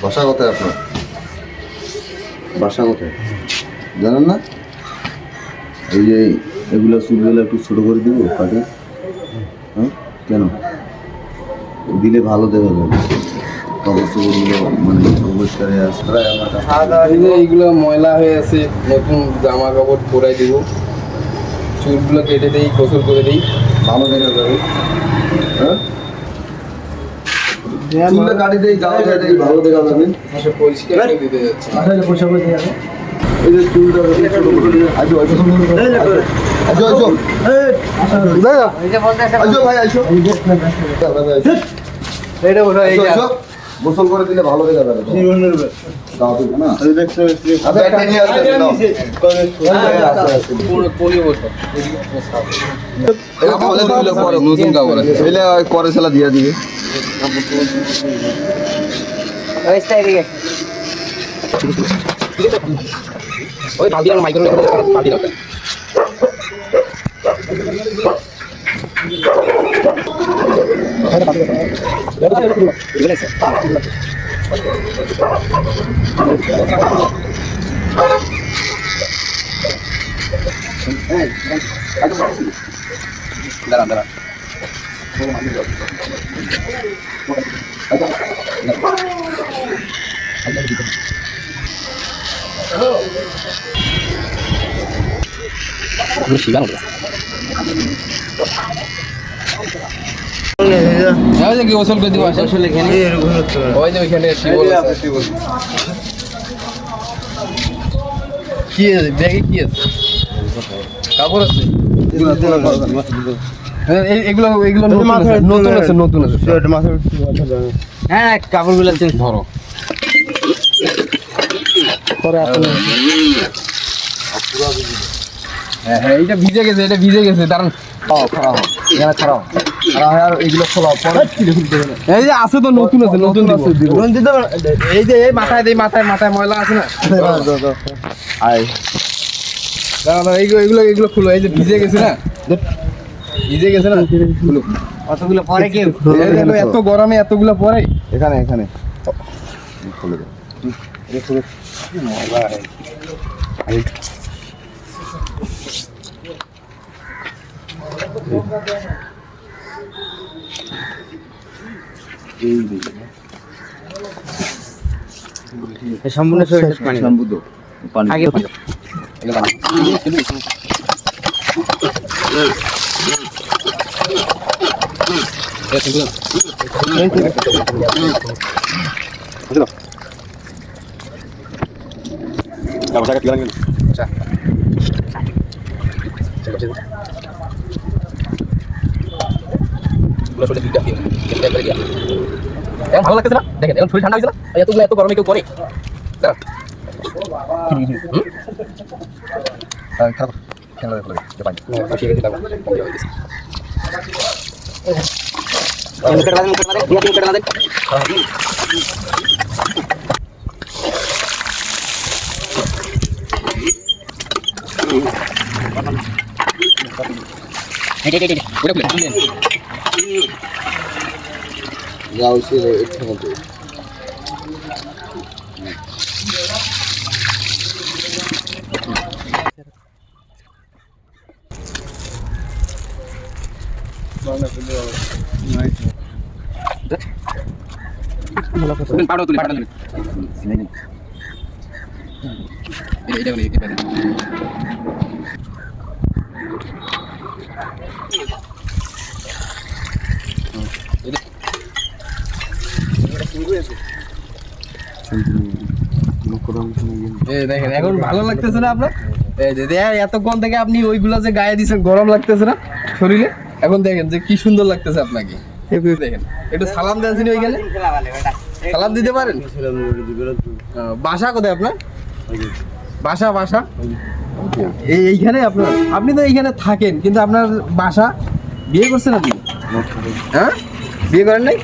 বাসা কোথায় আপনার? বাসা কোথায় জানেন না? এই যে এগুলো চুলগুলো একটু ছোটো করে দিব কাটে। হ্যাঁ কেন দিলে ভালো দেখা যাবে, কাপড় চোপড়গুলো মানে পরিষ্কার হয়ে আসে। এইগুলো ময়লা হয়ে আছে, নতুন জামা কাপড় পরাই দিব, চুলগুলো কেটে দিই, গোসল করে দিই, ভালো দেখা যাবে। হ্যাঁ চুলটা কাটি দেই, গাও দেই, ভালো দেখা যাবে। পরিষ্কার করে দিতে যাচ্ছে। এই যে চুলটা ছোটো করে আজো আজো আজো আজো আজো ভাই আজো এটা বড় এই আজো গোসল করে দিলে ভালো দেখা যাবে। গাও দিবে না আচ্ছা একটা নিয়ে আসতে নাও পুরো পলি বসো এদিকে পোছাও। এটা ভালো দিলে পরে নতুন কাপড় আছে, এলে পরে সেলা দিয়া দিবে। ওই স্টাইল এদিকে ওই বালতি আর মাইক্রো বালতি দাও। দাঁড়ান দাঁড়ান গোসল করে দিব। ওই যে ওইখানে টিউবওয়েল আছে। কি আছে ব্যাগে, কি আছে? কাপড় আছে এগুলো এগুলো নতুন আছে নতুন আছে। হ্যাঁ কাপড়গুলো ধরো হ্যাঁ হ্যাঁ এইটা ভিজে গেছে, এটা ভিজে গেছে। দাঁড়ান এগুলো খোলা পরে এই যে আছে তো, নতুন আছে, নতুন দিব। এই যে এই মাথায় দেই, মাথায় মাথায় ময়লা আছে না। দাঁড়া এইগুলো এগুলো এগুলো খুলো। এই যে ভিজে গেছে না, ভিজে গেছে না, খুলো। অতগুলো পরে কেউ এত গরমে এতগুলো পরে এখানে এখানে খুলে দাও। সম্পূর্ণ শরীরে পানি শ্যাম্পু দাও, পানি আগে দাও। ভালো লাগতেছে না? দেখেন এখন শরীর ঠান্ডা হয়েছে না, এতগুলো এত গরমে কেউ করে? যাও সে একটু মতো দেখেন এখন ভালো লাগতেছে না আপনার? এই যে এতক্ষণ থেকে আপনি ওইগুলা যে গায়ে দিচ্ছেন, গরম লাগতেছে না শরীরে? এখন দেখেন যে কি সুন্দর লাগতেছে আপনাকে। দেখেন একটু সালাম দেন ওইখানে, সালাম দিতে পারেন? বাসা কোথায় আপনার? বাসা বাসা এইখানে আপনার? আপনি তো এইখানে থাকেন কিন্তু আপনার বাসা? বিয়ে করছেন আপনি? হ্যাঁ বিয়ে করেন নাই?